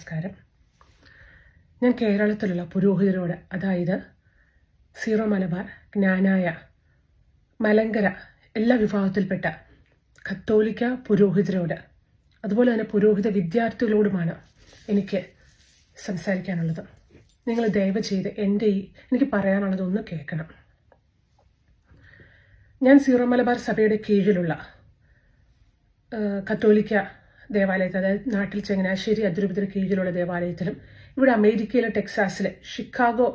നമസ്കാരം. ഞാൻ കേരളത്തിലുള്ള പുരോഹിതരോട്, അതായത് സീറോ മലബാർ, ജ്ഞാനായ, മലങ്കര എല്ലാ വിഭാഗത്തിൽപ്പെട്ട കത്തോലിക്ക പുരോഹിതരോട്, അതുപോലെ തന്നെ പുരോഹിത വിദ്യാർത്ഥികളോടുമാണ് എനിക്ക് സംസാരിക്കാനുള്ളത്. നിങ്ങൾ ദയവ് ചെയ്ത് എനിക്ക് പറയാനുള്ളത് ഒന്ന് കേൾക്കണം. ഞാൻ സീറോ മലബാർ സഭയുടെ കീഴിലുള്ള കത്തോലിക്ക ദേവാലയത്തിൽ, അതായത് നാട്ടിൽ ചങ്ങനാശ്ശേരി അതിരൂപതയുടെ കീഴിലുള്ള ദേവാലയത്തിലും, ഇവിടെ അമേരിക്കയിലെ ടെക്സാസിലെ ഷിക്കാഗോ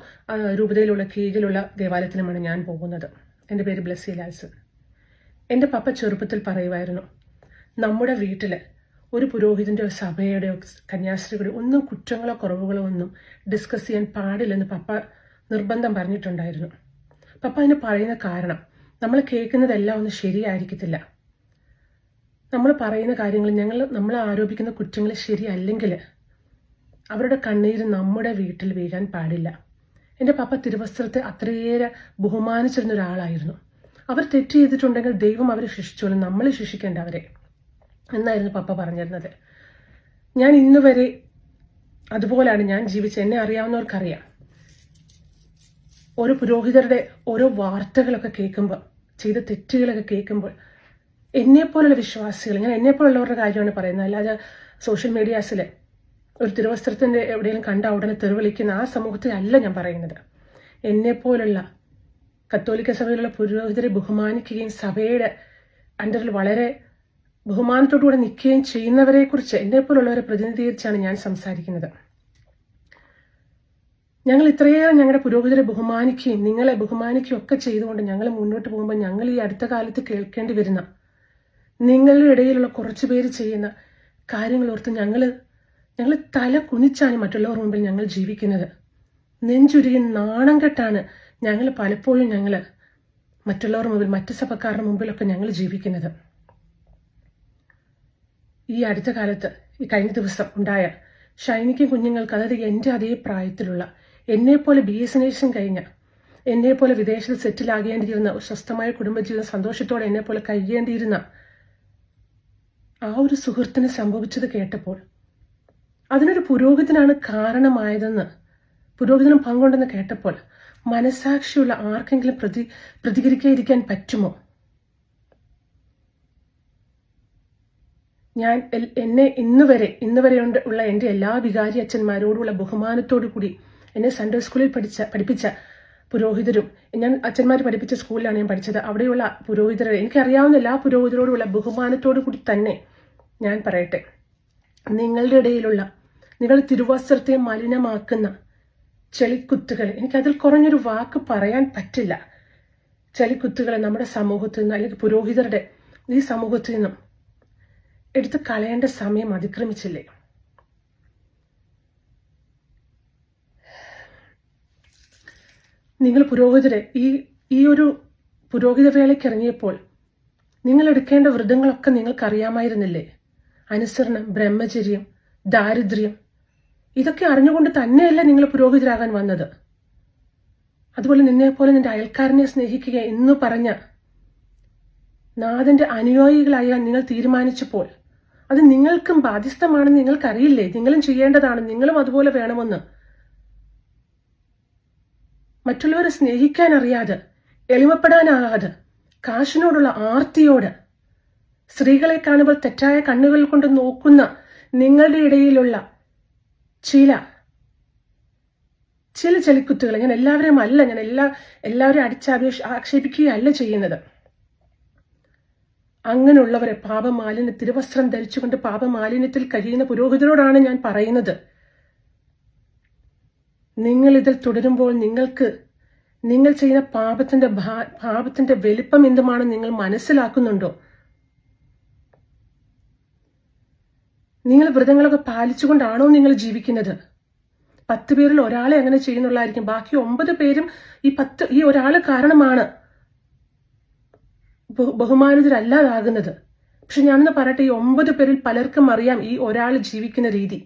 രൂപതയിലുള്ള കീഴിലുള്ള ദേവാലയത്തിലുമാണ് ഞാൻ പോകുന്നത്. എൻ്റെ പേര് ബ്ലെസ്സി ലാൽസൺ. എൻ്റെ പപ്പ ചെറുപ്പത്തിൽ പറയുമായിരുന്നു, നമ്മുടെ വീട്ടിൽ ഒരു പുരോഹിതൻ്റെയോ സഭയുടെയോ കന്യാസ്ത്രീകളുടെയോ ഒന്നും കുറ്റങ്ങളോ കുറവുകളോ ഒന്നും ഡിസ്കസ് ചെയ്യാൻ പാടില്ലെന്ന് പപ്പ നിർബന്ധം പറഞ്ഞിട്ടുണ്ടായിരുന്നു. പപ്പ അതിന് പറയുന്ന കാരണം, നമ്മൾ കേൾക്കുന്നതെല്ലാം ഒന്നും ശരിയായിരിക്കത്തില്ല. നമ്മൾ പറയുന്ന കാര്യങ്ങൾ, നമ്മൾ ആരോപിക്കുന്ന കുറ്റങ്ങൾ ശരിയല്ലെങ്കിൽ അവരുടെ കണ്ണീര് നമ്മുടെ വീട്ടിൽ വീഴാൻ പാടില്ല. എൻ്റെ പപ്പ തിരുവസ്ത്രത്തെ അത്രയേറെ ബഹുമാനിച്ചിരുന്ന ഒരാളായിരുന്നു. അവർ തെറ്റ് ചെയ്തിട്ടുണ്ടെങ്കിൽ ദൈവം അവരെ ശിക്ഷിച്ചോളും, നമ്മൾ ശിക്ഷിക്കേണ്ട അവരെ എന്നായിരുന്നു പപ്പ പറഞ്ഞിരുന്നത്. ഞാൻ ഇന്ന് വരെ അതുപോലാണ് ഞാൻ ജീവിച്ചത്. എന്നെ അറിയാവുന്നവർക്കറിയാം, ഓരോ പുരോഹിതരുടെ ഓരോ വാർത്തകളൊക്കെ കേൾക്കുമ്പോൾ, ചെയ്ത തെറ്റുകളൊക്കെ കേൾക്കുമ്പോൾ, എന്നെപ്പോലുള്ള വിശ്വാസികൾ, ഞാൻ എന്നെപ്പോലുള്ളവരുടെ കാര്യമാണ് പറയുന്നത്, അല്ലാതെ സോഷ്യൽ മീഡിയാസിൽ ഒരു തിരുവസ്ത്രത്തിൻ്റെ എവിടെയെങ്കിലും കണ്ട ഉടനെ തെരുവിളിക്കുന്ന ആ സമൂഹത്തെ അല്ല ഞാൻ പറയുന്നത്. എന്നെപ്പോലുള്ള കത്തോലിക്ക സഭയിലുള്ള പുരോഹിതരെ ബഹുമാനിക്കുകയും സഭയുടെ അണ്ടറിൽ വളരെ ബഹുമാനത്തോടുകൂടെ നിൽക്കുകയും ചെയ്യുന്നവരെ കുറിച്ച്, എന്നെപ്പോലുള്ളവരെ പ്രതിനിധീകരിച്ചാണ് ഞാൻ സംസാരിക്കുന്നത്. ഞങ്ങൾ ഇത്രയേറെ ഞങ്ങളുടെ പുരോഹിതരെ ബഹുമാനിക്കുകയും നിങ്ങളെ ബഹുമാനിക്കുകയും ഒക്കെ ചെയ്തുകൊണ്ട് ഞങ്ങൾ മുന്നോട്ട് പോകുമ്പോൾ, ഞങ്ങൾ ഈ അടുത്ത കാലത്ത് കേൾക്കേണ്ടി വരുന്ന നിങ്ങളുടെ ഇടയിലുള്ള കുറച്ചു പേര് ചെയ്യുന്ന കാര്യങ്ങൾ ഓർത്ത് ഞങ്ങൾ തല കുനിച്ചാണ് മറ്റുള്ളവർ മുമ്പിൽ ഞങ്ങൾ ജീവിക്കുന്നത്. നെഞ്ചുരുകി നാണം കെട്ടാണ് ഞങ്ങൾ പലപ്പോഴും മറ്റുള്ളവർ മുമ്പിൽ, മറ്റു സഭക്കാരുടെ മുമ്പിലൊക്കെ ഞങ്ങൾ ജീവിക്കുന്നത്. ഈ അടുത്ത കാലത്ത്, ഈ കഴിഞ്ഞ ദിവസം ഉണ്ടായ ഷൈനിക്കും കുഞ്ഞുങ്ങൾക്ക്, അതായത് എൻ്റെ അതേ പ്രായത്തിലുള്ള, എന്നെപ്പോലെ BS നേഴ്സിംഗ് കഴിഞ്ഞ, എന്നെപ്പോലെ വിദേശത്ത് സെറ്റിലാകേണ്ടിയിരുന്ന, സ്വസ്ഥമായ കുടുംബജീവിതം സന്തോഷത്തോടെ എന്നെപ്പോലെ കഴിയേണ്ടിയിരുന്ന ആ ഒരു സുഹൃത്തിന് സംഭവിച്ചത് കേട്ടപ്പോൾ, അതിനൊരു പുരോഹിതനാണ് കാരണമായതെന്ന്, പുരോഹിതനും പങ്കുണ്ടെന്ന് കേട്ടപ്പോൾ, മനസാക്ഷിയുള്ള ആർക്കെങ്കിലും പ്രതികരിക്കാതിരിക്കാൻ പറ്റുമോ? ഞാൻ ഇന്ന് വരെ ഉള്ള എൻ്റെ എല്ലാ വികാരി അച്ഛന്മാരോടുള്ള ബഹുമാനത്തോടു കൂടി, എന്നെ സൺഡേ സ്കൂളിൽ പഠിപ്പിച്ച പുരോഹിതരും, ഞാൻ അച്ഛന്മാർ പഠിപ്പിച്ച സ്കൂളിലാണ് ഞാൻ പഠിച്ചത്, അവിടെയുള്ള പുരോഹിതരെ, എനിക്കറിയാവുന്ന എല്ലാ പുരോഹിതരോടുള്ള ബഹുമാനത്തോടു കൂടി തന്നെ ഞാൻ പറയട്ടെ, നിങ്ങളുടെ ഇടയിലുള്ള, നിങ്ങൾ തിരുവസ്ത്രത്തെ മലിനമാക്കുന്ന ചെളിക്കുത്തുകൾ, എനിക്കതിൽ കുറഞ്ഞൊരു വാക്ക് പറയാൻ പറ്റില്ല, ചെളിക്കുത്തുകളെ നമ്മുടെ സമൂഹത്തിൽ നിന്ന്, അല്ലെങ്കിൽ പുരോഹിതരുടെ ഈ സമൂഹത്തിൽ നിന്നും എടുത്ത് കളയേണ്ട സമയം അതിക്രമിച്ചില്ലേ? നിങ്ങൾ പുരോഹിതരെ ഈ ഒരു പുരോഹിത വേലയ്ക്ക് ഇറങ്ങിയപ്പോൾ നിങ്ങൾ എടുക്കേണ്ട വ്രതങ്ങളൊക്കെ നിങ്ങൾക്കറിയാമായിരുന്നില്ലേ? അനുസരണം, ബ്രഹ്മചര്യം, ദാരിദ്ര്യം, ഇതൊക്കെ അറിഞ്ഞുകൊണ്ട് തന്നെയല്ല നിങ്ങൾ പുരോഹിതരാകാൻ വന്നത്. അതുപോലെ നിന്നെപ്പോലെ നിന്റെ അയൽക്കാരനെ സ്നേഹിക്കുക എന്ന് പറഞ്ഞ നാഥന്റെ അനുയായികളായാൻ നിങ്ങൾ തീരുമാനിച്ചപ്പോൾ, അത് നിങ്ങൾക്കും ബാധ്യസ്ഥമാണെന്ന് നിങ്ങൾക്കറിയില്ലേ? നിങ്ങളും ചെയ്യേണ്ടതാണ്, നിങ്ങളും അതുപോലെ വേണമെന്ന്. മറ്റുള്ളവരെ സ്നേഹിക്കാൻ അറിയാതെ, എളിമപ്പെടാനാകാതെ, കാശിനോടുള്ള ആർത്തിയോട്, സ്ത്രീകളെ കാണുമ്പോൾ തെറ്റായ കണ്ണുകൾ കൊണ്ട് നോക്കുന്ന നിങ്ങളുടെ ഇടയിലുള്ള ചില ചെളിക്കുത്തുകൾ, ഞാൻ എല്ലാവരെയും അല്ല, ഞാൻ എല്ലാവരെയും ആക്ഷേപിക്കുകയല്ല ചെയ്യുന്നത്. അങ്ങനെയുള്ളവരെ തിരുവസ്ത്രം ധരിച്ചുകൊണ്ട് പാപമാലിന്യത്തിൽ കഴിയുന്ന പുരോഹിതരോടാണ് ഞാൻ പറയുന്നത്, നിങ്ങൾ ഇതിൽ തുടരുമ്പോൾ നിങ്ങൾ ചെയ്യുന്ന പാപത്തിന്റെ വലിപ്പം എന്തുമാണെന്ന് നിങ്ങൾ മനസ്സിലാക്കുന്നുണ്ടോ? നിങ്ങൾ വ്രതങ്ങളൊക്കെ പാലിച്ചുകൊണ്ടാണോ നിങ്ങൾ ജീവിക്കുന്നത്? 10 പേരിൽ ഒരാളെ അങ്ങനെ ചെയ്യുന്നുള്ളായിരിക്കും, ബാക്കി 9 പേരും ഈ ഒരാള് കാരണമാണ് ബഹുമാനിതരല്ലാതാകുന്നത്. പക്ഷെ ഞാനൊന്ന് പറയട്ടെ, ഈ 9 പേരിൽ പലർക്കും അറിയാം ഈ ഒരാൾ ജീവിക്കുന്ന രീതി.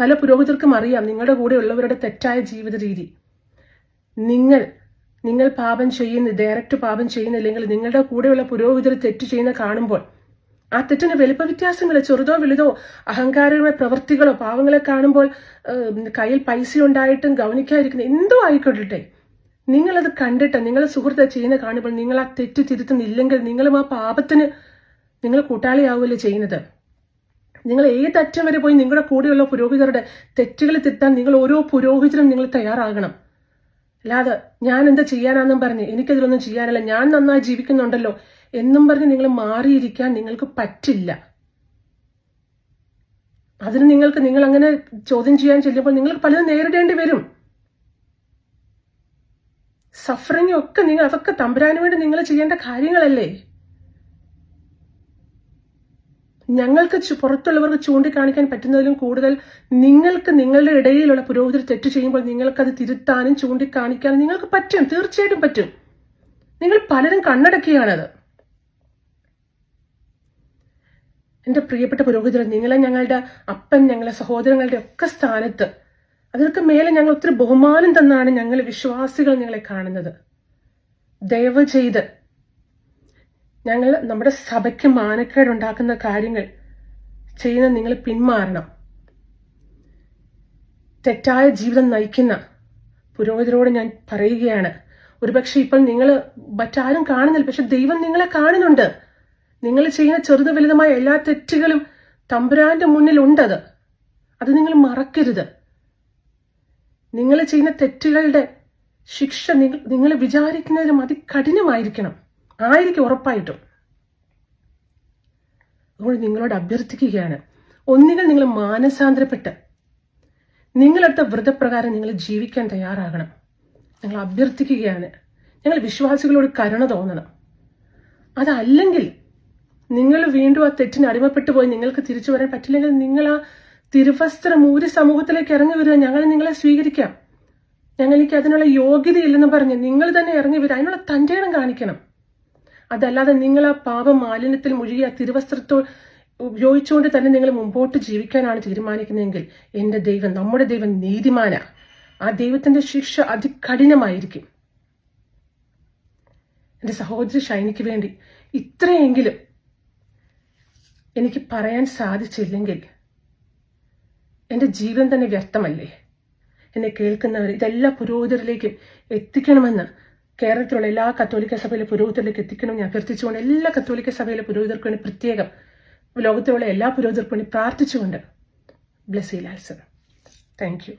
പല പുരോഹിതർക്കും അറിയാം നിങ്ങളുടെ കൂടെ ഉള്ളവരുടെ തെറ്റായ ജീവിത രീതി. നിങ്ങൾ പാപം ഡയറക്റ്റ് പാപം ചെയ്യുന്നില്ലെങ്കിൽ, നിങ്ങളുടെ കൂടെയുള്ള പുരോഹിതർ തെറ്റ് ചെയ്യുന്ന കാണുമ്പോൾ ആ തെറ്റിന് വലിപ്പ വ്യത്യാസങ്ങൾ, ചെറുതോ വലുതോ, അഹങ്കാരമായ പ്രവൃത്തികളോ, പാവങ്ങളെ കാണുമ്പോൾ കയ്യിൽ പൈസ ഉണ്ടായിട്ടും ഗൗനിക്കാതിരിക്കുന്ന എന്തോ ആയിക്കൊള്ളട്ടെ, നിങ്ങളത് കണ്ടിട്ട് നിങ്ങളെ സുഹൃത്തെ ചെയ്യുന്ന കാണുമ്പോൾ നിങ്ങൾ ആ തെറ്റ് തിരുത്തുന്നില്ലെങ്കിൽ നിങ്ങളും ആ പാപത്തിന് നിങ്ങൾ കൂട്ടാളിയാവുമല്ലോ ചെയ്യുന്നത്. നിങ്ങൾ ഏതറ്റം വരെ പോയി നിങ്ങളുടെ കൂടെയുള്ള പുരോഹിതരുടെ തെറ്റുകൾ തിരുത്താൻ നിങ്ങൾ ഓരോ പുരോഹിതരും നിങ്ങൾ തയ്യാറാകണം. അല്ലാതെ ഞാൻ എന്താ ചെയ്യാനാന്നും പറഞ്ഞ് എനിക്കതിലൊന്നും ചെയ്യാനല്ല, ഞാൻ നന്നായി ജീവിക്കുന്നുണ്ടല്ലോ എന്നും പറഞ്ഞ് നിങ്ങൾ മാറിയിരിക്കാൻ നിങ്ങൾക്ക് പറ്റില്ല. അതിന് നിങ്ങൾ അങ്ങനെ ചോദ്യം ചെയ്യാൻ ചെല്ലുമ്പോൾ നിങ്ങൾക്ക് പലതും നേരിടേണ്ടി വരും. സഫറിങ് ഒക്കെ അതൊക്കെ തമ്പുരാന് വേണ്ടി നിങ്ങൾ ചെയ്യേണ്ട കാര്യങ്ങളല്ലേ. ഞങ്ങൾക്ക് പുറത്തുള്ളവർക്ക് ചൂണ്ടിക്കാണിക്കാൻ പറ്റുന്നതിലും കൂടുതൽ നിങ്ങൾക്ക് നിങ്ങളുടെ ഇടയിലുള്ള പുരോഹിതർ തെറ്റ് ചെയ്യുമ്പോൾ നിങ്ങൾക്കത് തിരുത്താനും ചൂണ്ടിക്കാണിക്കാനും നിങ്ങൾക്ക് പറ്റും, തീർച്ചയായിട്ടും പറ്റും. നിങ്ങൾ പലരും കണ്ണടക്കുകയാണത്. എൻ്റെ പ്രിയപ്പെട്ട പുരോഹിതർ, നിങ്ങളെ ഞങ്ങളുടെ അപ്പൻ, ഞങ്ങളെ സഹോദരങ്ങളുടെ ഒക്കെ സ്ഥാനത്ത്, അതിനൊക്കെ മേലെ ഞങ്ങൾ ഒത്തിരി ബഹുമാനം തന്നാണ് ഞങ്ങൾ വിശ്വാസികൾ നിങ്ങളെ കാണുന്നത്. ദയവ് ചെയ്ത് ഞങ്ങൾ നമ്മുടെ സഭയ്ക്ക് മാനക്കേടുണ്ടാക്കുന്ന കാര്യങ്ങൾ ചെയ്യുന്ന നിങ്ങൾ പിന്മാറണം. തെറ്റായ ജീവിതം നയിക്കുന്ന പുരോഹിതരോട് ഞാൻ പറയുകയാണ്, ഒരുപക്ഷെ ഇപ്പോൾ നിങ്ങൾ മറ്റാരും കാണുന്നില്ല, പക്ഷെ ദൈവം നിങ്ങളെ കാണുന്നുണ്ട്. നിങ്ങൾ ചെയ്യുന്ന ചെറുത് വലുതുമായ എല്ലാ തെറ്റുകളും തമ്പുരാന്റെ മുന്നിലുണ്ടത്. അത് നിങ്ങൾ മറക്കരുത്. നിങ്ങൾ ചെയ്യുന്ന തെറ്റുകളുടെ ശിക്ഷ നിങ്ങൾ വിചാരിക്കുന്നതിലും അതികഠിനമായിരിക്കും, ഉറപ്പായിട്ടും. അതുകൊണ്ട് നിങ്ങളോട് അഭ്യർത്ഥിക്കുകയാണ്, ഒന്നുകിൽ നിങ്ങൾ മാനസാന്തരപ്പെട്ട് നിങ്ങളെടുത്ത വ്രതപ്രകാരം നിങ്ങൾ ജീവിക്കാൻ തയ്യാറാകണം. ഞങ്ങൾ അഭ്യർത്ഥിക്കുകയാണ്, ഞങ്ങൾ വിശ്വാസികളോട് കരുണ തോന്നണം. അതല്ലെങ്കിൽ നിങ്ങൾ വീണ്ടും ആ തെറ്റിന് അടിമപ്പെട്ടു പോയി നിങ്ങൾക്ക് തിരിച്ചു വരാൻ പറ്റില്ലെങ്കിൽ നിങ്ങൾ ആ തിരുവസ്ത്രം ഊരി സമൂഹത്തിലേക്ക് ഇറങ്ങി വരിക. ഞങ്ങൾ നിങ്ങളെ സ്വീകരിക്കാം, ഞങ്ങൾക്ക് അതിനുള്ള യോഗ്യതയില്ലെന്ന് പറഞ്ഞ് നിങ്ങൾ തന്നെ ഇറങ്ങി വരിക. അതിനുള്ള തൻ്റെ ഇടം കാണിക്കണം. അതല്ലാതെ നിങ്ങൾ ആ പാപ മാലിന്യത്തിൽ മുഴുകി ആ തിരുവസ്ത്രത്തോ ഉപയോഗിച്ചുകൊണ്ട് തന്നെ നിങ്ങൾ മുമ്പോട്ട് ജീവിക്കാനാണ് തീരുമാനിക്കുന്നതെങ്കിൽ എൻ്റെ ദൈവം, നമ്മുടെ ദൈവം നീതിമാനാ. ആ ദൈവത്തിന്റെ ശിക്ഷ അതികഠിനമായിരിക്കും. എൻ്റെ സഹോദരി ഷൈനിക്ക് വേണ്ടി ഇത്രയെങ്കിലും എനിക്ക് പറയാൻ സാധിച്ചില്ലെങ്കിൽ എൻ്റെ ജീവൻ തന്നെ വ്യർത്ഥമല്ലേ. എന്നെ കേൾക്കുന്നവർ ഇതെല്ലാ പുരോഹിതരിലേക്കും എത്തിക്കണമെന്ന് കേരളത്തിലുള്ള എല്ലാ കത്തോലിക്ക സഭയിലെ പുരോഹിതരിലേക്ക് എത്തിക്കണമെന്ന് അഭ്യർത്ഥിച്ചുകൊണ്ട് എല്ലാ കത്തോലിക്ക സഭയിലെ പുരോഹിതർക്ക് വേണ്ടി പ്രത്യേകം ലോകത്തിലുള്ള എല്ലാ പുരോഹിതർക്കും വേണ്ടി പ്രാർത്ഥിച്ചുകൊണ്ട് ബ്ലെസ്സി ലാൽസർ. Thank you.